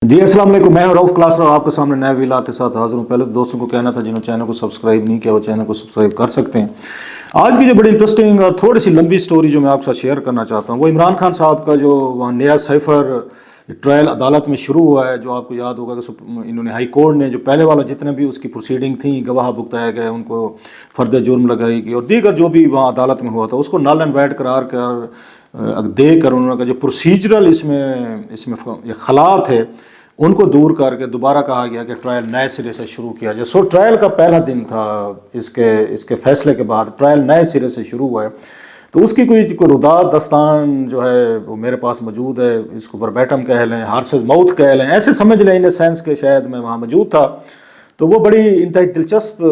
جی السلام علیکم، میں ہوں رؤف کلاسر، آپ کے سامنے نئے ویلاگ کے ساتھ حاضر ہوں۔ پہلے تو دوستوں کو کہنا تھا جنہوں نے چینل کو سبسکرائب نہیں کیا وہ چینل کو سبسکرائب کر سکتے ہیں۔ آج کی جو بڑی انٹرسٹنگ اور تھوڑی سی لمبی سٹوری جو میں آپ کے ساتھ شیئر کرنا چاہتا ہوں وہ عمران خان صاحب کا جو وہاں نیا سائفر ٹرائل عدالت میں شروع ہوا ہے، جو آپ کو یاد ہوگا کہ انہوں نے ہائی کورٹ نے جو پہلے والا جتنے بھی اس کی پروسیڈنگ تھیں، گواہ بھگتائے گئے، ان کو فرد جرم لگائی گئی اور دیگر جو بھی وہاں عدالت میں ہوا تھا اس کو نل اینڈ وائڈ قرار دے کر انہوں نے جو پروسیجرل اس میں خلا تھے ان کو دور کر کے دوبارہ کہا گیا کہ ٹرائل نئے سرے سے شروع کیا جائے۔ سو ٹرائل کا پہلا دن تھا، اس کے فیصلے کے بعد ٹرائل نئے سرے سے شروع ہوا ہے۔ تو اس کی کوئی روداد دستان جو ہے وہ میرے پاس موجود ہے، اس کو وربیٹم کہہ لیں، ہارسز ماؤتھ کہہ لیں، ایسے سمجھ لیں ان سینس کہ شاید میں وہاں موجود تھا۔ تو وہ بڑی انتہائی دلچسپ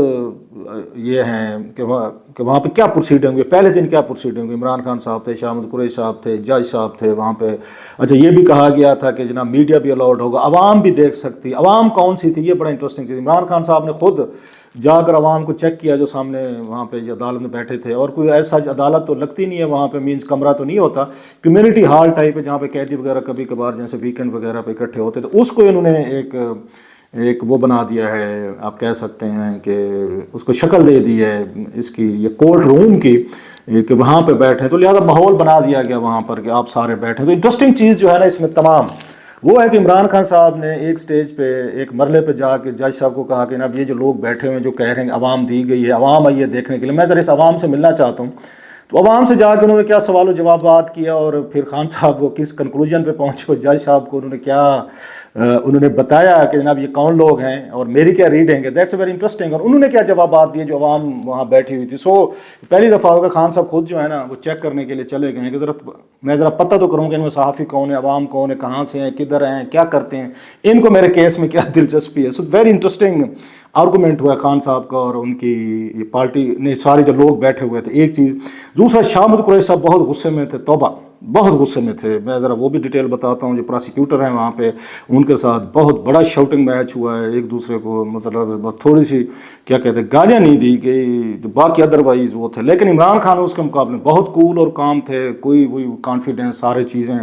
یہ ہیں کہ وہاں پہ کیا پروسیڈنگ ہوئی، پہلے دن کیا پروسیڈنگ ہوئی۔ عمران خان صاحب تھے، شاہ محمود قریشی صاحب تھے، جج صاحب تھے وہاں پہ۔ اچھا یہ بھی کہا گیا تھا کہ جناب میڈیا بھی الاؤڈ ہوگا، عوام بھی دیکھ سکتی۔ عوام کون سی تھی، یہ بڑا انٹرسٹنگ چیز۔ عمران خان صاحب نے خود جا کر عوام کو چیک کیا جو سامنے وہاں پہ عدالت میں بیٹھے تھے، اور کوئی ایسا عدالت تو لگتی نہیں ہے وہاں پہ، مینس کمرہ تو نہیں ہوتا، کمیونٹی ہال ٹائپ ہے جہاں پہ قیدی وغیرہ کبھی کبھار جیسے ویکینڈ وغیرہ پہ اکٹھے ہوتے تھے۔ اس کو انہوں نے ایک وہ بنا دیا ہے، آپ کہہ سکتے ہیں کہ اس کو شکل دے دی ہے اس کی، یہ کورٹ روم کی، کہ وہاں پہ بیٹھے، تو لہٰذا ماحول بنا دیا گیا وہاں پر کہ آپ سارے بیٹھیں۔ تو انٹرسٹنگ چیز جو ہے نا اس میں تمام وہ ہے کہ عمران خان صاحب نے ایک سٹیج پہ ایک مرلے پہ جا کے جج صاحب کو کہا کہ جناب یہ جو لوگ بیٹھے ہوئے ہیں جو کہہ رہے ہیں عوام دی گئی ہے، عوام آئی ہے دیکھنے کے لیے، میں ذرا اس عوام سے ملنا چاہتا ہوں۔ تو عوام سے جا کے انہوں نے کیا سوال و جوابات کیا، اور پھر خان صاحب کو کس کنکلوژن پہ پہنچے، جج صاحب کو انہوں نے بتایا کہ جناب یہ کون لوگ ہیں اور میری کیا ریڈنگ ہے، دیٹس اے ویری انٹرسٹنگ، اور انہوں نے کیا جوابات دیے جو عوام وہاں بیٹھی ہوئی تھی۔ سو پہلی دفعہ ہوگا خان صاحب خود جو ہے نا وہ چیک کرنے کے لیے چلے گئے ہیں کہ میں ذرا پتہ تو کروں کہ ان میں صحافی کون ہے، عوام کون ہے، کہاں سے ہیں، کدھر ہیں، کیا کرتے ہیں، ان کو میرے کیس میں کیا دلچسپی ہے۔ سو ویری انٹرسٹنگ آرگومنٹ ہوا خان صاحب کا اور ان کی یہ پارٹی نے سارے جو لوگ بیٹھے ہوئے تھے۔ ایک چیز، دوسرا شاہ محمود قریشی صاحب بہت غصے میں تھے، توبہ بہت غصے میں تھے۔ میں ذرا وہ بھی ڈیٹیل بتاتا ہوں، جو پراسیکیوٹر ہیں وہاں پہ ان کے ساتھ بہت بڑا شاؤٹنگ میچ ہوا ہے، ایک دوسرے کو مطلب تھوڑی سی کیا کہتے ہیں گالیاں نہیں دی کہ باقی ادروائز وہ تھے، لیکن عمران خان اس کے مقابلے میں بہت کول اور کام تھے، کوئی وہی کانفیڈنس سارے چیزیں،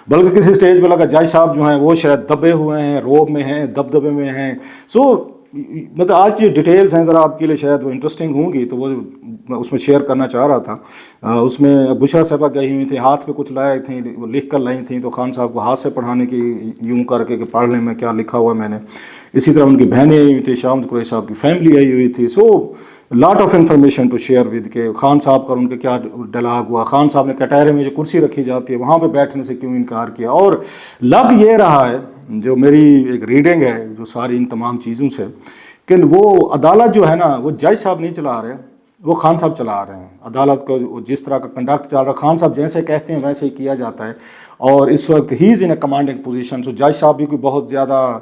بلکہ کسی سٹیج پہ لگا جج صاحب جو ہیں وہ شاید دبے ہوئے ہیں، روب میں ہیں، دبدبے میں ہیں۔ سو مطلب آج کی جو ڈیٹیلز ہیں ذرا آپ کے لیے شاید وہ انٹرسٹنگ ہوں گی، تو وہ میں اس میں شیئر کرنا چاہ رہا تھا۔ اس میں بشرا صاحبہ گئی ہوئی تھیں، ہاتھ پہ کچھ لائے تھیں، وہ لکھ کر لائی تھیں، تو خان صاحب کو ہاتھ سے پڑھانے کی یوں کر کے کہ پڑھ لیں میں کیا لکھا ہوا میں نے۔ اسی طرح ان کی بہنیں آئی ہوئی تھیں، شاہ محمود قریشی صاحب کی فیملی آئی ہوئی تھی۔ So lot of information to share with کہ خان صاحب کا ان کے کیا ڈائلاگ ہوا، خان صاحب نے کٹہرے میں جو کرسی رکھی جاتی ہے وہاں پہ بیٹھنے سے کیوں انکار کیا، اور لگ یہ رہا ہے جو میری ایک ریڈنگ ہے جو ساری ان تمام چیزوں سے، کہ وہ عدالت جو ہے نا وہ جج صاحب نہیں چلا رہے، وہ خان صاحب چلا رہے ہیں عدالت کو۔ جس طرح کا کنڈکٹ چل رہا ہے خان صاحب جیسے کہتے ہیں ویسے ہی کیا جاتا ہے، اور اس وقت ہی از ان اے کمانڈنگ پوزیشن۔ سو جج صاحب بھی کوئی بہت زیادہ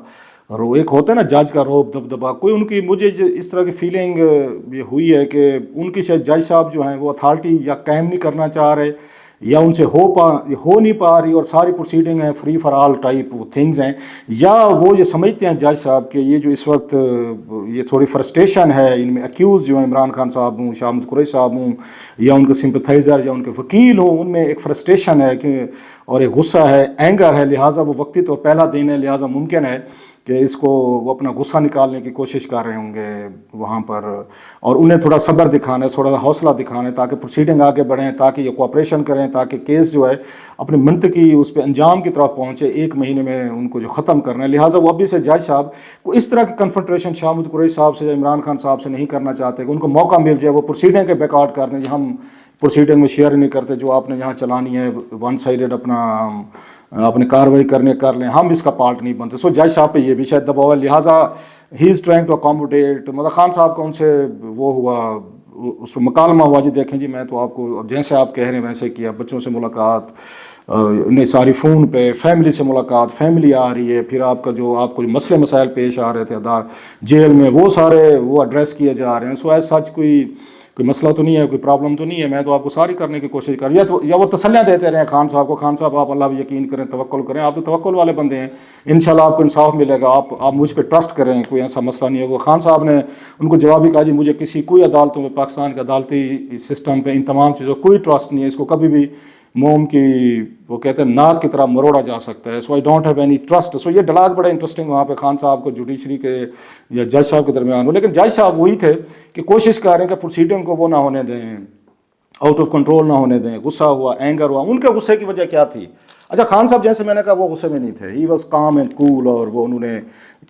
ایک ہوتا ہے نا جج کا روب دبدبا، کوئی ان کی مجھے اس طرح کی فیلنگ یہ ہوئی ہے کہ ان کی شاید جج صاحب جو ہیں وہ اتھارٹی یا قائم نہیں کرنا چاہ رہے، یا ان سے ہو نہیں پا رہی، اور ساری پروسیڈنگ ہیں free for all type things ہیں، یا وہ یہ سمجھتے ہیں جج صاحب کہ یہ جو اس وقت یہ تھوڑی فرسٹریشن ہے ان میں، ایکیوز جو ہیں عمران خان صاحب ہوں، شاہ محمود قریشی صاحب ہوں، یا ان کے سمپتھائزر یا ان کے وکیل ہوں، ان میں ایک فرسٹریشن ہے کہ اور ایک غصہ ہے، اینگر ہے، لہٰذا وہ وقتی طور پہلا دن ہے، لہٰذا ممکن ہے کہ اس کو وہ اپنا غصہ نکالنے کی کوشش کر رہے ہوں گے وہاں پر، اور انہیں تھوڑا صبر دکھانا ہے، تھوڑا حوصلہ دکھانا ہے تاکہ پروسیڈنگ آگے بڑھیں، تاکہ یہ کوآپریشن کریں، تاکہ کیس جو ہے اپنے منطقی اس پہ انجام کی طرف پہنچے، 1 مہینے میں ان کو جو ختم کرنا ہے۔ لہٰذا وہ ابھی سے جج صاحب کو اس طرح کی کنفرنٹریشن شاہ محمود قریشی صاحب سے یا عمران خان صاحب سے نہیں کرنا چاہتے کہ ان کو موقع مل جائے وہ پروسیڈنگ کے بیک آؤٹ کر دیں، ہم پروسیڈنگ میں شیئر نہیں کرتے، جو آپ نے یہاں چلانی ہے ون سائیڈڈ اپنے کاروائی کرنے کر لیں، ہم اس کا پارٹ نہیں بنتے۔ سو جج صاحب پہ یہ بھی شاید دباؤ ہے، لہٰذا ہی از ٹرائنگ ٹو اکاموڈیٹ۔ مطلب خان صاحب کا ان سے وہ ہوا، اس کو مکالمہ ہوا، جی دیکھیں جی میں تو آپ کو جیسے آپ کہہ رہے ہیں ویسے کیا، بچوں سے ملاقات، نہیں ساری فون پہ، فیملی سے ملاقات، فیملی آ رہی ہے، پھر آپ کو جو مسئلے مسائل پیش آ رہے تھے جیل میں وہ سارے وہ ایڈریس کیے جا رہے ہیں۔ سو ایز سچ کوئی مسئلہ تو نہیں ہے، کوئی پرابلم تو نہیں ہے، میں تو آپ کو ساری کرنے کی کوشش کر رہی یا وہ تسلیاں دیتے رہے خان صاحب کو، خان صاحب آپ اللہ بھی یقین کریں، توکل کریں، آپ تو توکل والے بندے ہیں، انشاءاللہ آپ کو انصاف ملے گا، آپ مجھ پہ ٹرسٹ کریں، کوئی ایسا مسئلہ نہیں ہوگا۔ خان صاحب نے ان کو جواب بھی کہا جی مجھے کوئی عدالتوں میں، پاکستان کے عدالتی سسٹم پہ ان تمام چیزوں کوئی ٹرسٹ نہیں ہے، اس کو کبھی بھی موم کی وہ کہتے ہیں ناک کی طرح مروڑا جا سکتا ہے. So I don't have any trust. So یہ ڈائلاگ بڑا انٹرسٹنگ وہاں پہ خان صاحب کو جوڈیشری کے یا جج صاحب کے درمیان ہو. لیکن جج صاحب وہی تھے کہ کوشش کر رہے ہیں کہ پروسیڈنگ کو وہ نہ ہونے دیں, آؤٹ آف کنٹرول نہ ہونے دیں. غصہ ہوا, اینگر ہوا. ان کے غصے کی وجہ کیا تھی؟ اچھا, خان صاحب جیسے میں نے کہا وہ غصے میں نہیں تھے. He was com and coal. اور وہ انہوں نے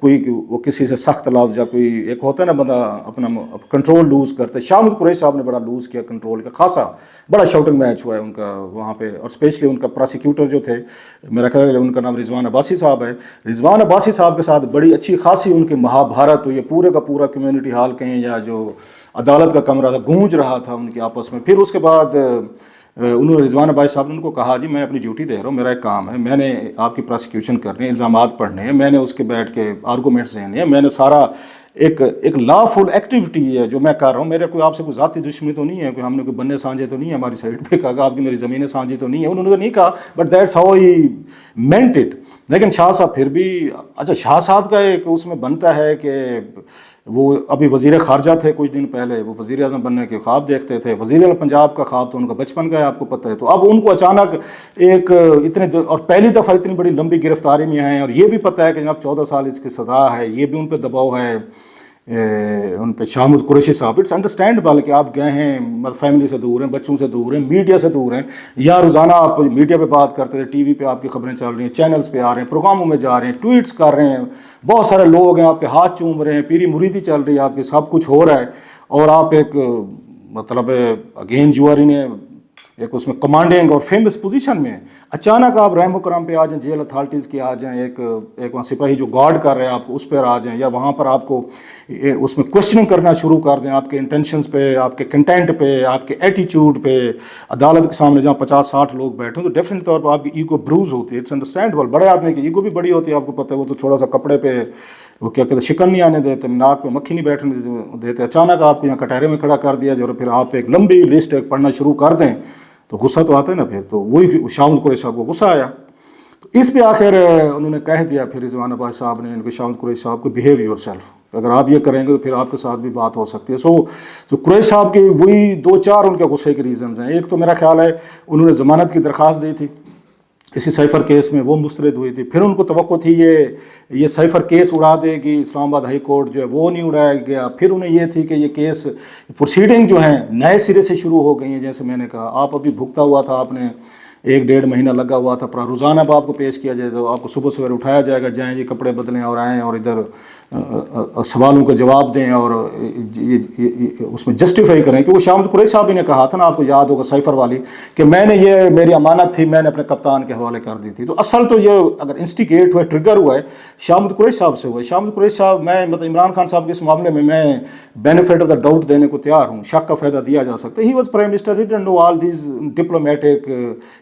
وہ کسی سے سخت لفظ یا کوئی ایک ہوتا ہے نا بندہ اپنا کنٹرول لوز کرتے. شاہ محمود قریشی صاحب نے بڑا لوز کیا کنٹرول کا, خاصا بڑا شاؤٹنگ میچ ہوا ہے ان کا وہاں پہ. اور اسپیشلی ان کا پراسیکیوٹر جو تھے, میرا خیال ہے ان کا نام رضوان عباسی صاحب ہے. رضوان عباسی صاحب کے ساتھ بڑی اچھی خاصی ان کی مہابھارت ہوئی ہے. پورے کا پورا کمیونٹی ہال کہیں یا جو عدالت کا کمرہ تھا گونج رہا تھا ان کے آپس میں. پھر اس کے بعد انہوں نے رضوان عباسی صاحب نے ان کو کہا جی میں اپنی ڈیوٹی دے رہا ہوں, میرا ایک کام ہے, میں نے آپ کی پراسیکیوشن کرنی ہے, الزامات پڑھنے ہیں, میں نے اس کے بیٹھ کے آرگومنٹس دینے ہیں, میں نے سارا ایک لا فل ایکٹیویٹی ہے جو میں کر رہا ہوں. میرے کوئی آپ سے کوئی ذاتی دشمنی تو نہیں ہے, کوئی ہم نے کوئی بننے سانجے تو نہیں ہے ہماری سائڈ پہ, کہا آپ کی میری زمینیں سانجی تو نہیں ہے. انہوں نے نہیں کہا, but that's how he meant it. لیکن شاہ صاحب پھر بھی اچھا, شاہ صاحب کا ایک اس میں بنتا ہے کہ وہ ابھی وزیر خارجہ تھے کچھ دن پہلے, وہ وزیر اعظم بننے کے خواب دیکھتے تھے. وزیر اعظم پنجاب کا خواب تو ان کا بچپن کا ہے, آپ کو پتہ ہے. تو اب ان کو اچانک ایک اور پہلی دفعہ اتنی بڑی لمبی گرفتاری میں آئے, اور یہ بھی پتہ ہے کہ جناب 14 سال اس کی سزا ہے, یہ بھی ان پہ دباؤ ہے ان پہ. شاہ محمود قریشی صاحب اٹس انڈرسٹینڈیبل کہ آپ گئے ہیں, فیملی سے دور ہیں, بچوں سے دور ہیں, میڈیا سے دور ہیں, یا روزانہ آپ میڈیا پہ بات کرتے تھے, ٹی وی پہ آپ کی خبریں چل رہی ہیں, چینلز پہ آ رہے ہیں, پروگراموں میں جا رہے ہیں, ٹویٹس کر رہے ہیں, بہت سارے لوگ ہیں آپ کے ہاتھ چوم رہے ہیں, پیری مریدی چل رہی ہے آپ کی, سب کچھ ہو رہا ہے, اور آپ ایک مطلب اگین یو آر ان ایک اس میں کمانڈنگ اور فیمس پوزیشن میں. اچانک آپ رحم و کرم پہ آ جائیں, جیل اتھارٹیز کے آ جائیں, ایک وہاں سپاہی جو گارڈ کر رہے ہیں آپ کو اس پر آ جائیں, یا وہاں پر آپ کو اس میں کوشچننگ کرنا شروع کر دیں آپ کے انٹینشنز پہ, آپ کے کنٹینٹ پہ, آپ کے ایٹیچیوڈ پہ. عدالت کے سامنے جہاں 50-60 لوگ بیٹھے ہیں تو ڈیفینیٹ طور پر آپ کی ایگو بروز ہوتی ہے. It's understandable. بڑے آدمی کی ایگو بھی بڑی ہوتی ہے, آپ کو پتہ ہے. وہ تو تھوڑا سا کپڑے پہ وہ کیا کہتے ہیں شکن نہیں آنے دیتے, ناک پہ مکھی نہیں بیٹھنے دیتے. اچانک آپ کو یہاں کٹہرے میں کھڑا کر دیا جو, پھر آپ ایک لمبی لسٹ پڑھنا شروع کر دیں تو غصہ تو آتا ہے نا پھر. تو وہی شاہ محمود قریشی صاحب کو غصہ آیا. تو اس پہ آخر انہوں نے کہہ دیا پھر رضوان عباسی صاحب نے ان کو, شاہ محمود قریشی صاحب کو بیہیو یور سیلف, اگر آپ یہ کریں گے تو پھر آپ کے ساتھ بھی بات ہو سکتی ہے. تو قریشی صاحب کے وہی 2-4 ان کے غصے کے ریزنز ہیں. ایک تو میرا خیال ہے انہوں نے ضمانت کی درخواست دی تھی اسی سائفر کیس میں, وہ مسترد ہوئی تھی. پھر ان کو توقع تھی یہ سائفر کیس اڑا دے گی اسلام آباد ہائی کورٹ جو ہے, وہ نہیں اڑایا گیا. پھر انہیں یہ تھی کہ یہ کیس پروسیڈنگ جو ہیں نئے سرے سے شروع ہو گئی ہیں. جیسے میں نے کہا آپ ابھی بھگتا ہوا تھا, آپ نے 1-1.5 مہینہ لگا ہوا تھا, روزانہ اب آپ کو پیش کیا جائے, تو آپ کو صبح سویرے اٹھایا جائے گا, جائیں جی کپڑے بدلیں اور آئیں اور ادھر سوالوں کا جواب دیں اور اس میں جسٹیفائی کریں. کہ وہ شاہ محمود قریشی صاحب نے کہا تھا نا, آپ کو یاد ہوگا سائفر والی, کہ میں نے یہ میری امانت تھی, میں نے اپنے کپتان کے حوالے کر دی تھی. تو اصل تو یہ اگر انسٹیگیٹ ہوا, ٹریگر ہوا ہے شاہ محمود قریشی صاحب سے ہوا ہے. شاہ محمود قریشی صاحب, میں مطلب عمران خان صاحب کے اس معاملے میں بینیفٹ آف دا ڈاؤٹ دینے کو تیار ہوں, شک کا فائدہ دیا جا سکتا ہے. He was prime minister, he didn't know all these diplomatic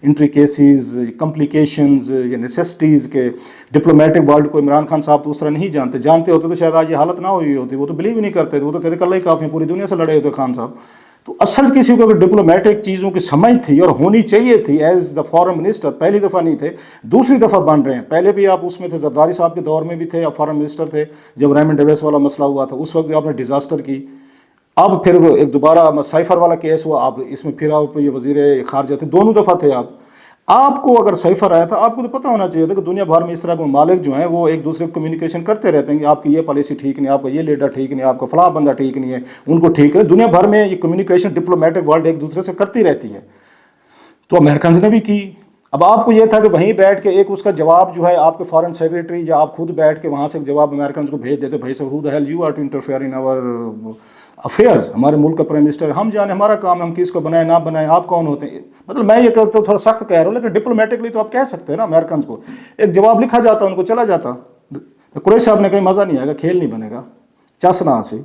intricacies, complications یا نیسیسٹیز کے. ڈپلومیٹک ورلڈ کو عمران خان صاحب تو اس طرح نہیں جانتے ہوتے تو شاید آج یہ حالت نہ ہوئی ہوتی. وہ تو بلیو ہی نہیں کرتے تھے, وہ تو کہتے اللہ ہی کافی ہیں, پوری دنیا سے لڑے ہوتے خان صاحب. تو اصل کسی کو اگر ڈپلومیٹک چیزوں کی سمجھ تھی اور ہونی چاہیے تھی ایز دا فارن منسٹر, پہلی دفعہ نہیں تھے, دوسری دفعہ بن رہے ہیں. پہلے بھی آپ اس میں تھے, زرداری صاحب کے دور میں بھی تھے, آپ فارن منسٹر تھے جب ریمنڈ ڈیویس والا مسئلہ ہوا تھا, اس وقت بھی آپ نے ڈیزاسٹر کی. اب پھر ایک دوبارہ سائفر والا کیس ہوا, آپ اس میں پھر آپ یہ وزیر خارجہ تھے, دونوں دفعہ تھے آپ. آپ کو اگر سائفر آیا تھا, آپ کو تو پتہ ہونا چاہیے تھا کہ دنیا بھر میں اس طرح کے ممالک جو ہیں وہ ایک دوسرے کو کمیونیکیشن کرتے رہتے ہیں کہ آپ کی یہ پالیسی ٹھیک نہیں, آپ کا یہ لیڈر ٹھیک نہیں, آپ کا فلاں بندہ ٹھیک نہیں ہے, ان کو ٹھیک ہے. دنیا بھر میں یہ کمیونیکیشن ڈپلومیٹک ورلڈ ایک دوسرے سے کرتی رہتی ہے. تو امریکنز نے بھی کی. اب آپ کو یہ تھا کہ وہیں بیٹھ کے ایک اس کا جواب جو ہے آپ کے فارن سیکریٹری یا آپ خود بیٹھ کے وہاں سے ایک جواب امریکنز کو بھیج دیتے, بھائی صاحب who the hell you are to interfere in our affairs, ہمارے ملک کا پرائم منسٹر, ہم جانے, ہمارا کام ہے, ہم کس کو بنائیں نہ بنائیں, آپ کون ہوتے ہیں. مطلب میں یہ کہتا ہوں تھوڑا سخت کہہ رہا ہوں, لیکن ڈپلومیٹکلی تو آپ کہہ سکتے ہیں نا امریکنز کو. ایک جواب لکھا جاتا, ان کو چلا جاتا. قریشی صاحب نے کہیں مزہ نہیں آئے گا, کھیل نہیں بنے گا, چس نہ سے.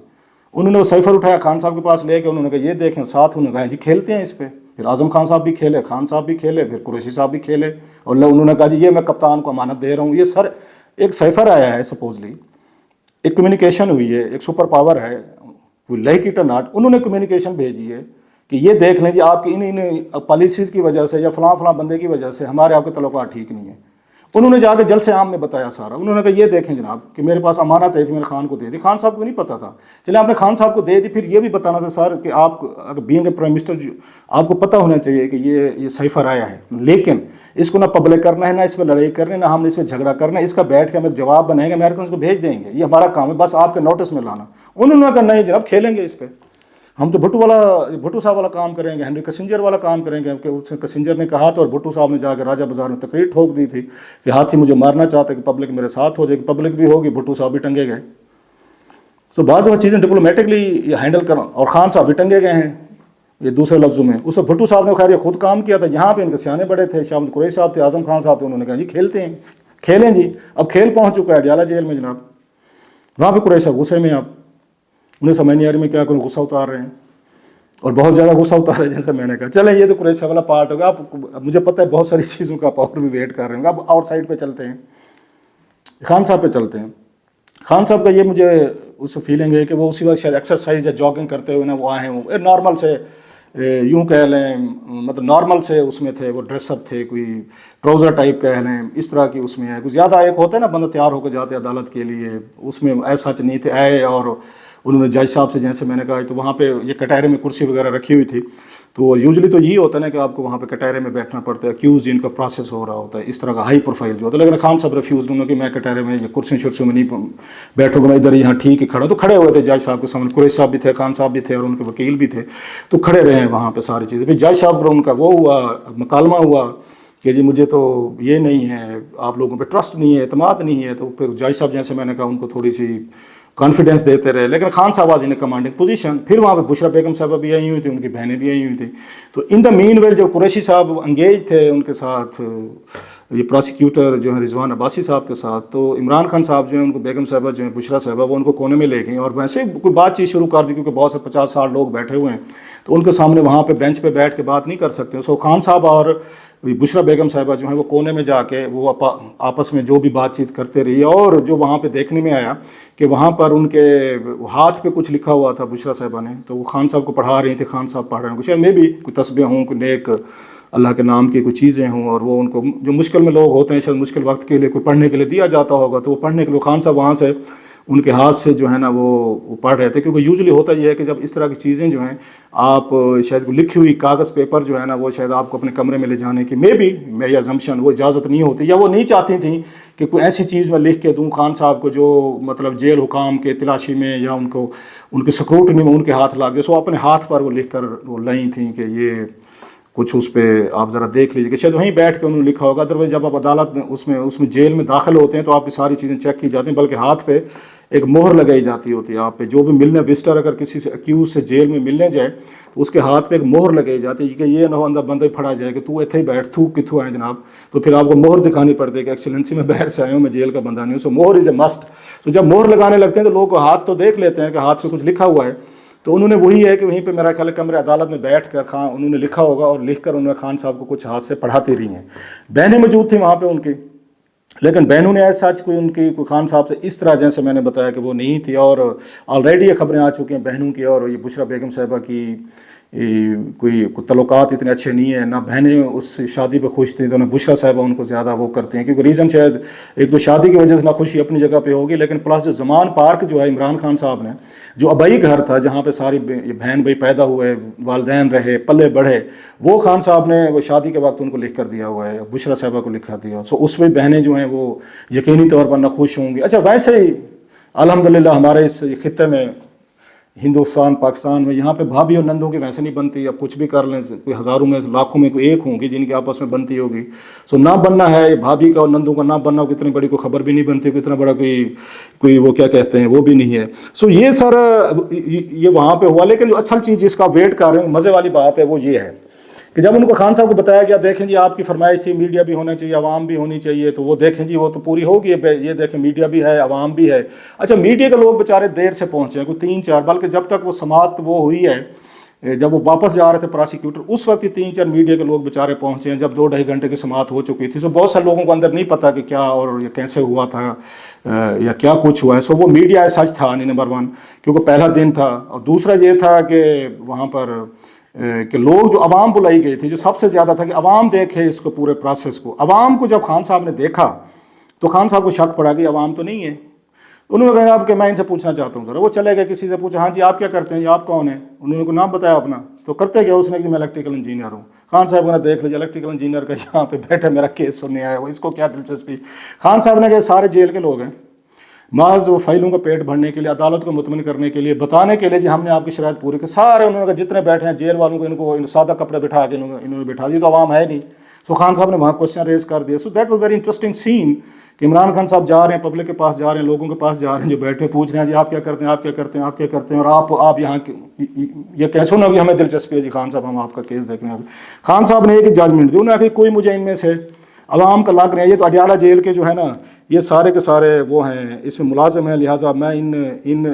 انہوں نے وہ سائفر اٹھایا, خان صاحب کے پاس لے کے انہوں نے کہا یہ دیکھیں, ساتھ انہوں نے کہا جی کھیلتے ہیں اس پہ. پھر اعظم خان صاحب بھی کھیلے, خان صاحب بھی کھیلے, پھر قریشی صاحب بھی کھیلے, اور انہوں نے کہا جی یہ میں کپتان کو امانت دے رہا ہوں. یہ سر ایک سائفر آیا ہے سپوزلی, ایک کمیونیکیشن ہوئی ہے, ایک سپر پاور ہے, وہ لائک اٹ اور ناٹ, انہوں نے کمیونیکیشن بھیجی ہے کہ یہ دیکھ لیں جی آپ کی ان پالیسیز کی وجہ سے یا فلاں بندے کی وجہ سے ہمارے آپ کے تعلقات ٹھیک نہیں ہیں. انہوں نے جا کے جلسے عام میں بتایا سارا. انہوں نے کہا یہ دیکھیں جناب کہ میرے پاس امانت ہے کہ میں نے خان کو دے دی. خان صاحب کو نہیں پتا تھا. چلے آپ نے خان صاحب کو دے دی, پھر یہ بھی بتانا تھا سر کہ آپ اگر بینگ اے پرائم منسٹر آپ کو پتہ ہونا چاہیے کہ یہ سائفر آیا ہے, لیکن اس کو نہ پبلک کرنا ہے, نہ اس پہ لڑائی کرنی, نہ ہم نے اس پہ جھگڑا کرنا ہے. اس کا بیٹھ کے ہم ایک جواب بنائیں گے, امریکنس کو بھیج دیں گے, یہ ہمارا کام ہے, بس آپ کے نوٹس میں لانا. انہوں نے کہا نہیں جناب کھیلیں گے اس پہ, ہم تو بھٹو صاحب والا کام کریں گے, ہنری کسنجر والا کام کریں گے. کہ کسنجر نے کہا تو, اور بھٹو صاحب نے جا کے راجہ بازار میں تقریر ٹھوک دی تھی کہ ہاتھی مجھے مارنا چاہتا ہے کہ پبلک میرے ساتھ ہو جائے گی. پبلک بھی ہوگی, بھٹو صاحب بھی ٹنگے گئے. تو بعض وہ چیزیں ڈپلومیٹکلی ہینڈل کرو, اور خان صاحب بھی ٹنگے گئے ہیں یہ دوسرے لفظوں میں. اس بھٹو صاحب نے خیر یہ خود کام کیا تھا, یہاں پہ ان کے سیانے بڑے تھے, شاہ قریشی صاحب تھے, اعظم خان صاحب تھے. انہوں نے کہا جی کھیلتے ہیں, کھیلیں جی. اب کھیل پہنچ چکا ہے اڈیالہ جیل میں جناب. وہاں پہ قریشی صاحب غصے میں, آپ انہیں سمجھ نہیں آ رہی میں کیا کروں, غصہ اتار رہے ہیں اور بہت زیادہ غصہ اتارا. جیسے میں نے کہا چلیں یہ تو قریشی صاحب والا پارٹ ہوگا. آپ مجھے پتہ ہے بہت ساری چیزوں کا اور بھی ویٹ کر رہے ہوں گے. اب آؤٹ سائڈ پہ چلتے ہیں, خان صاحب پہ چلتے ہیں. خان صاحب کا یہ مجھے اس فیلنگ ہے کہ وہ اسی وقت شاید ایکسرسائز یا جاگنگ کرتے ہوئے نا وہ آئے ہیں نارمل سے, یوں کہہ لیں مطلب نارمل سے اس میں تھے, وہ ڈریس اپ تھے, کوئی ٹراؤزر ٹائپ کہہ لیں, اس طرح کی اس میں ہے. کچھ زیادہ ایک ہوتا ہے نا بندہ تیار ہو کے جاتے عدالت کے لیے, اس میں ایسا سچ نہیں تھے. آئے اور انہوں نے جج صاحب سے جیسے میں نے کہا تو وہاں پہ یہ کٹہرے میں کرسی وغیرہ رکھی ہوئی تھی, تو یوزلی تو یہی ہوتا ہے نا کہ آپ کو وہاں پہ کٹہرے میں بیٹھنا پڑتا ہے, اکیوز جن کا پروسیس ہو رہا ہوتا ہے, اس طرح کا ہائی پروفائل جو ہوتا ہے. لیکن خان صاحب ریفیوز, انہوں نے کہ میں کٹہرے میں یا کرسی شرسیوں میں نہیں بیٹھوں گا, میں ادھر یہاں ٹھیک ہے کھڑا. تو کھڑے ہوئے تھے جج صاحب کے سامنے, قریشی صاحب بھی تھے, خان صاحب بھی تھے, اور ان کے وکیل بھی تھے. تو کھڑے رہے ہیں وہاں پہ ساری چیزیں. پھر جج صاحب پر ان کا وہ ہوا مکالمہ ہوا کہ جی مجھے تو یہ نہیں ہے, آپ لوگوں پہ ٹرسٹ نہیں ہے, اعتماد نہیں ہے. تو پھر جج صاحب جیسے میں نے کہا ان کو تھوڑی سی کانفیڈینس دیتے رہے, لیکن خان صاحب واز ان کمانڈنگ پوزیشن. پھر وہاں پہ بشرا بیگم صاحبہ بھی آئی ہوئی تھی, ان کی بہنیں بھی آئی ہوئی تھیں. تو ان دا مین ویل جو قریشی صاحب انگیج تھے ان کے ساتھ, یہ پراسیکیوٹر جو ہیں رضوان عباسی صاحب کے ساتھ, تو عمران خان صاحب جو ہیں ان کو بیگم صاحبہ جو ہیں بشرا صاحبہ وہ ان کو کونے میں لے گئیں اور ویسے کوئی بات چیت شروع کر دی, کیونکہ بہت سے 50-60 لوگ بیٹھے ہوئے ہیں, تو ان کے سامنے وہاں پہ بینچ پہ بیٹھ کے بات نہیں کر سکتے. سو خان صاحب اور بشرا بیگم صاحبہ جو ہیں وہ کونے میں جا کے وہ آپس میں جو بھی بات چیت کرتے رہی. اور جو وہاں پہ دیکھنے میں آیا کہ وہاں پر ان کے ہاتھ پہ کچھ لکھا ہوا تھا بشرا صاحبہ نے, تو وہ خان صاحب کو پڑھا رہی تھی. خان صاحب پڑھ رہے ہیں, کچھ میں بھی کوئی تسبیح ہوں, کوئی نیک اللہ کے نام کی کوئی چیزیں ہوں, اور وہ ان کو جو مشکل میں لوگ ہوتے ہیں شاید مشکل وقت کے لیے کوئی پڑھنے کے لیے دیا جاتا ہوگا, تو وہ پڑھنے کے لیے خان صاحب وہاں سے ان کے ہاتھ سے جو ہے نا وہ پڑھ رہے تھے. کیونکہ یوزلی ہوتا یہ ہے کہ جب اس طرح کی چیزیں جو ہیں آپ شاید لکھی ہوئی کاغذ پیپر جو ہے نا وہ شاید آپ کو اپنے کمرے میں لے جانے کی میری ازمپشن وہ اجازت نہیں ہوتی, یا وہ نہیں چاہتی تھیں کہ کوئی ایسی چیز میں لکھ کے دوں خان صاحب کو جو مطلب جیل حکام کے تلاشی میں یا ان کے سکروٹنی میں ان کے ہاتھ لگ جائے. سو اپنے ہاتھ پر وہ لکھ کر وہ لائیں تھیں کہ یہ کچھ اس پہ آپ ذرا دیکھ لیجیے, کہ شاید وہیں بیٹھ کے انہوں نے لکھا ہوگا. ادروائز جب آپ عدالت میں اس میں جیل میں داخل ہوتے ہیں تو آپ کی ساری چیزیں چیک کی جاتی ہیں, بلکہ ہاتھ پہ ایک مہر لگائی جاتی ہوتی ہے آپ پہ. جو بھی ملنے وزٹر اگر کسی سے اکیوز سے جیل میں ملنے جائے تو اس کے ہاتھ پہ ایک مہر لگائی جاتی ہے کہ یہ نہ ہو اندر بندہ ہی پھڑا جائے کہ تو اتنے ہی بیٹھ, تو کتوں آئے جناب. تو پھر آپ کو مہر دکھانی پڑتی ہے کہ ایکسیلنسی میں باہر سے آئے ہوں, میں جیل کا بندہ نہیں ہوں. سو مہر از اے مسٹ. تو جب مہر لگانے لگتے ہیں تو لوگ ہاتھ تو دیکھ لیتے ہیں کہ ہاتھ پہ کچھ لکھا ہوا ہے. تو انہوں نے وہی ہے کہ وہیں پہ میرا خیال ہے کمرے عدالت میں بیٹھ کر انہوں نے لکھا ہوگا, اور لکھ کر انہوں نے خان صاحب کو کچھ ہاتھ سے پڑھاتی رہی ہیں. بہنیں موجود تھیں وہاں پہ ان کی, لیکن بہنوں نے ایسا کوئی ان کی کوئی خان صاحب سے اس طرح جیسے میں نے بتایا کہ وہ نہیں تھی. اور آلریڈی یہ خبریں آ چکی ہیں بہنوں کی, اور یہ بشرا بیگم صاحبہ کی کوئی تعلقات اتنے اچھے نہیں ہیں, نہ بہنیں اس شادی پہ خوش تھیں. تو نہ بشرا صاحبہ ان کو زیادہ وہ کرتے ہیں, کیونکہ ریزن شاید ایک تو شادی کی وجہ سے نہ خوشی اپنی جگہ پہ ہوگی, لیکن پلس جو زمان پارک جو ہے عمران خان صاحب نے جو ابائی گھر تھا جہاں پہ ساری بہن بھائی پیدا ہوئے, والدین رہے, پلے بڑھے, وہ خان صاحب نے وہ شادی کے وقت ان کو لکھ کر دیا ہوا ہے, بشرا صاحبہ کو لکھا دیا. سو اس میں بہنیں جو ہیں وہ یقینی طور پر نہ خوش ہوں گی. اچھا ویسے ہی الحمدللہ ہمارے اس خطے میں ہندوستان پاکستان میں یہاں پہ بھابھی اور نندوں کی ویسے نہیں بنتی. اب کچھ بھی کر لیں, کوئی ہزاروں میں لاکھوں میں کوئی ایک ہوں گی جن کی آپس میں بنتی ہوگی. سو نہ بننا ہے یہ بھابھی کا اور نندوں کا نہ بننا, اتنی بڑی کوئی خبر بھی نہیں بنتی, کوئی اتنا بڑا کوئی وہ کیا کہتے ہیں وہ بھی نہیں ہے. سو یہ سارا یہ وہاں پہ ہوا. لیکن جو اصل چیز جس کا ویٹ کر رہے ہیں مزے والی بات ہے وہ یہ ہے کہ جب ان کو خان صاحب کو بتایا گیا دیکھیں جی آپ کی فرمائش تھی میڈیا بھی ہونا چاہیے, عوام بھی ہونی چاہیے, تو وہ دیکھیں جی وہ تو پوری ہوگی, یہ دیکھیں میڈیا بھی ہے, عوام بھی ہے. اچھا میڈیا کے لوگ بیچارے دیر سے پہنچے ہیں, کوئی 3-4, بلکہ جب تک وہ سماعت وہ ہوئی ہے, جب وہ واپس جا رہے تھے پراسیکیوٹر اس وقت 3-4 میڈیا کے لوگ بیچارے پہنچے ہیں, جب 2-2.5 گھنٹے کی سماعت ہو چکی تھی. سو بہت سارے لوگوں کو اندر نہیں پتا کہ کیا اور یہ کیسے ہوا تھا یا کیا کچھ ہوا ہے. سو وہ میڈیا سچ تھا نہیں نمبر 1, کیونکہ پہلا دن تھا. اور دوسرا یہ تھا کہ وہاں پر کہ لوگ جو عوام بلائی گئی تھی جو سب سے زیادہ تھا کہ عوام دیکھے اس کو پورے پروسیس کو. عوام کو جب خان صاحب نے دیکھا تو خان صاحب کو شک پڑا کہ عوام تو نہیں ہے. انہوں نے کہا کہ میں ان سے پوچھنا چاہتا ہوں ذرا. وہ چلے گئے, کسی سے پوچھا ہاں جی آپ کیا کرتے ہیں, یہ آپ کون ہیں؟ انہوں نے نام بتایا اپنا. تو کرتے کیا اس نے کہ میں الیکٹریکل انجینئر ہوں. خان صاحب نے دیکھ لیا الیکٹریکل انجینئر کا یہاں پہ بیٹھا میرا کیس سننے آیا, وہ اس کو کیا دلچسپی. خان صاحب نے کہا سارے جیل کے لوگ ہیں, محض وہ فائلوں کا پیٹ بھرنے کے لیے, عدالت کو مطمئن کرنے کے لیے, بتانے کے لیے جی ہم نے آپ کی شرائط پوری کی. سارے انہوں نے جتنے بیٹھے ہیں جیل والوں کو ان کو سادہ کپڑے بٹھا کے انہوں نے بٹھا دی, تو عوام ہے نہیں. سو خان صاحب نے وہاں کوشچن ریز کر دیا. So that was very interesting scene کہ عمران خان صاحب جا رہے ہیں, پبلک کے پاس جا رہے ہیں, لوگوں کے پاس جا رہے ہیں جو بیٹھے پوچھ رہے ہیں جی آپ کیا کرتے ہیں, آپ کیا کرتے ہیں, آپ کیا کرتے ہیں, اور آپ یہاں یہ کیسے ہونا بھی ہمیں دلچسپی ہے جی خان صاحب ہم آپ کا کیس دیکھ رہے ہیں. خان صاحب نے ایک ججمنٹ دی, انہوں نے کہا کوئی مجھے ان میں سے عوام کا لگ رہے ہیں, یہ تو اڈیالہ جیل کے جو ہے نا یہ سارے کے سارے وہ ہیں اس میں ملازم ہیں, لہٰذا میں ان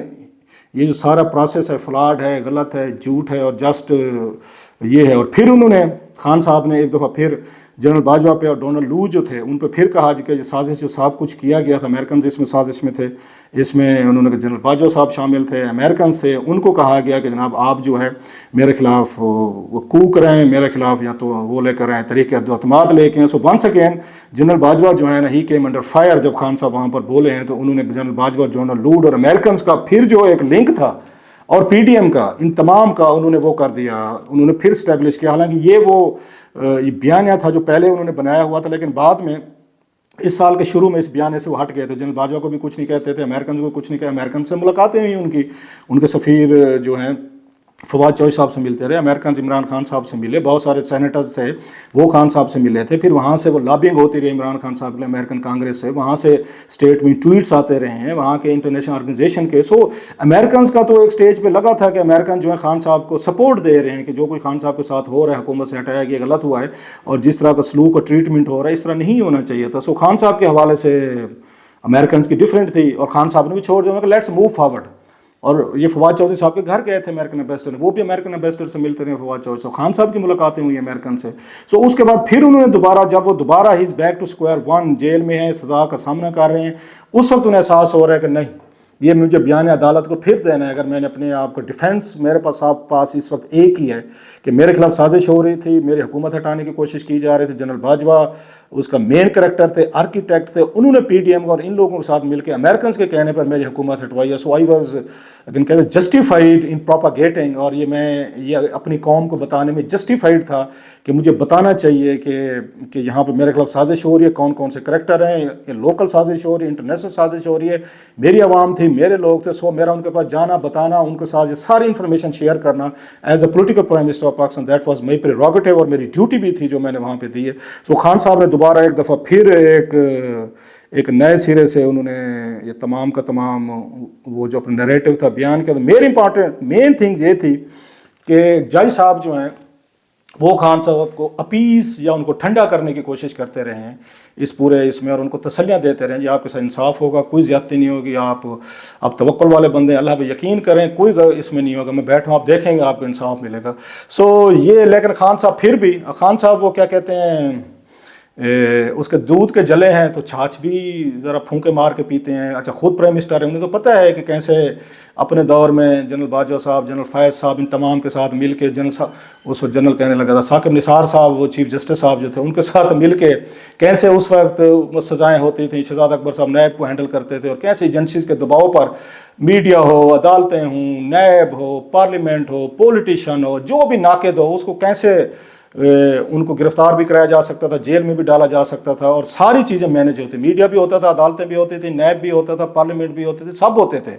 یہ جو سارا پروسیس ہے فلاڈ ہے, غلط ہے, جھوٹ ہے اور جسٹ یہ ہے. اور پھر انہوں نے خان صاحب نے ایک دفعہ پھر جنرل باجوہ پہ اور ڈونلڈ لو جو تھے ان پہ پھر کہا کہ یہ سازش جو صاحب کچھ کیا گیا تھا, امریکنز اس میں سازش میں تھے, اس میں انہوں نے جنرل باجوہ صاحب شامل تھے, امریکنز سے. ان کو کہا گیا کہ جناب آپ جو ہے میرے خلاف وہ کوک رہے ہیں, میرے خلاف یا تو وہ لے کر آئیں طریقے اعتماد لے کے. So once again general Bajwa جو ہے نا ہی کیم انڈر فائر. جب خان صاحب وہاں پر بولے ہیں تو انہوں نے جنرل باجوہ, جنرل لوڈ اور امریکنز کا پھر جو ایک لنک تھا اور پی ڈی ایم کا, ان تمام کا انہوں نے وہ کر دیا, انہوں نے پھر اسٹیبلش کیا. حالانکہ یہ وہ یہ بیانیہ تھا جو پہلے انہوں نے بنایا ہوا تھا, لیکن بعد میں اس سال کے شروع میں اس بیانے سے وہ ہٹ گئے تھے. جنرل باجوہ کو بھی کچھ نہیں کہتے تھے, امریکنز کو کچھ نہیں کہا. امریکن سے ملاقاتیں ہوئی ان کے سفیر جو ہیں فواد چوہدری صاحب سے ملتے رہے, امریکنز عمران خان صاحب سے ملے, بہت سارے سینیٹرز سے وہ خان صاحب سے ملے تھے. پھر وہاں سے وہ لابنگ ہوتی رہی عمران خان صاحب کے لیے امریکن کانگریس سے, وہاں سے اسٹیٹ میں ٹویٹس آتے رہے ہیں وہاں کے انٹرنیشنل آرگنائزیشن کے. سو امریکنز کا تو ایک سٹیج پہ لگا تھا کہ امریکن جو ہے خان صاحب کو سپورٹ دے رہے ہیں کہ جو کوئی خان صاحب کے ساتھ ہو رہا ہے حکومت سے ہٹایا گیا غلط ہوا ہے, اور جس طرح کا سلوک اور ٹریٹمنٹ ہو رہا ہے اس طرح نہیں ہونا چاہیے تھا. سو خان صاحب کے حوالے سے امریکنز کی ڈفرینٹ تھی, اور خان صاحب نے بھی چھوڑ دیا کہ لیٹس موو فارورڈ. اور یہ فواد چوہدری صاحب کے گھر گئے تھے امریکن امبیسڈر, وہ بھی امریکن امبیسڈر سے ملتے رہے فواد چوہدری صاحب. خان صاحب کی ملاقاتیں ہوئی امریکن سے. سو اس کے بعد پھر انہوں نے دوبارہ, جب وہ دوبارہ ہی بیک ٹو اسکوائر ون, جیل میں ہیں, سزا کا سامنا کر رہے ہیں, اس وقت انہیں احساس ہو رہا ہے کہ نہیں یہ مجھے بیان عدالت کو پھر دینا ہے. اگر میں نے اپنے آپ کو ڈیفینس میرے پاس اس وقت ایک ہی ہے کہ میرے خلاف سازش ہو رہی تھی, میری حکومت ہٹانے کی کوشش کی جا رہی تھی. جنرل باجوہ اس کا مین کریکٹر تھے, آرکیٹیکٹ تھے, انہوں نے پی ڈی ایم اور ان لوگوں کے ساتھ مل کے امریکنز کے کہنے پر میری حکومت ہٹوائی ہے. سو آئی واز کہتے جسٹیفائڈ ان پروپاگیٹنگ, اور یہ اپنی قوم کو بتانے میں جسٹیفائڈ تھا کہ مجھے بتانا چاہیے کہ یہاں پہ میرے خلاف سازش ہو رہی ہے, کون کون سے کریکٹر ہیں, یہ لوکل سازش ہو رہی ہے, انٹرنیشنل سازش ہو رہی ہے, میری عوام تھی, میرے لوگ تھے. سو میرا ان کے پاس جانا, بتانا, ان کے ساتھ یہ ساری انفارمیشن شیئر کرنا as a political prime minister of Pakistan, that was my prerogative, اور میری ڈیوٹی بھی تھی جو میں نے وہاں پہ دی ہے. سو خان صاحب نے دوبارہ ایک دفعہ پھر ایک نئے سرے سے انہوں نے یہ تمام کا تمام وہ جو اپنا نیریٹو تھا بیان کیا. میری امپارٹنٹ مین تھنگ یہ تھی کہ جج صاحب جو ہیں وہ خان صاحب کو اپیس یا ان کو ٹھنڈا کرنے کی کوشش کرتے رہے ہیں اس پورے اس میں, اور ان کو تسلیاں دیتے رہے ہیں جی آپ کے ساتھ انصاف ہوگا, کوئی زیادتی نہیں ہوگی, آپ توکل والے بندے, اللہ پہ یقین کریں, کوئی اس میں نہیں ہوگا, میں بیٹھوں آپ دیکھیں گے آپ کو انصاف ملے گا. سو یہ لیکن خان صاحب پھر بھی, خان صاحب وہ کیا کہتے ہیں اس کے دودھ کے جلے ہیں تو چھاچھ بھی ذرا پھونکے مار کے پیتے ہیں. اچھا خود پرائم منسٹر ہیں, انہیں تو پتہ ہے کہ کیسے اپنے دور میں جنرل باجوہ صاحب, جنرل فیض صاحب, ان تمام کے ساتھ مل کے اس وقت جنرل کہنے لگا تھا ثاقب نثار صاحب وہ چیف جسٹس صاحب جو تھے, ان کے ساتھ مل کے کیسے اس وقت سزائیں ہوتی تھیں. شہزاد اکبر صاحب نیب کو ہینڈل کرتے تھے, اور کیسے ایجنسیز کے دباؤ پر میڈیا ہو, عدالتیں ہوں, نیب ہو, پارلیمنٹ ہو, پولیٹیشین ہو, جو بھی ناقد ہو, اس کو کیسے ان کو گرفتار بھی کرایا جا سکتا تھا, جیل میں بھی ڈالا جا سکتا تھا, اور ساری چیزیں مینیج ہوتی, میڈیا بھی ہوتا تھا, عدالتیں بھی ہوتی تھیں, نیب بھی ہوتا تھا, پارلیمنٹ بھی ہوتے تھے, سب ہوتے تھے.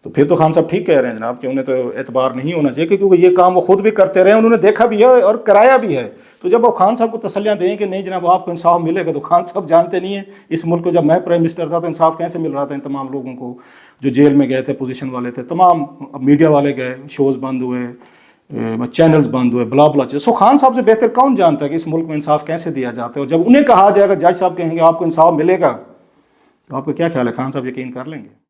تو پھر تو خان صاحب ٹھیک کہہ رہے ہیں جناب کہ انہیں تو اعتبار نہیں ہونا چاہیے, کیونکہ یہ کام وہ خود بھی کرتے رہے, انہوں نے دیکھا بھی ہے اور کرایا بھی ہے. تو جب وہ خان صاحب کو تسلیاں دیں کہ نہیں جناب آپ کو انصاف ملے گا, تو خان صاحب جانتے نہیں ہیں اس ملک کو, جب میں پرائم منسٹر تھا تو انصاف کیسے مل رہا تھا ان تمام لوگوں کو جو جیل میں گئے تھے, پوزیشن والے تھے, تمام میڈیا والے گئے, شوز بند ہوئے, چینلز بند ہوئے, بلا بلا چیز. سو خان صاحب سے بہتر کون جانتا ہے کہ اس ملک میں انصاف کیسے دیا جاتا ہے, اور جب انہیں کہا جائے گا جج صاحب کہیں گے آپ کو انصاف ملے گا, تو آپ کو کیا خیال ہے خان صاحب یقین کر لیں گے؟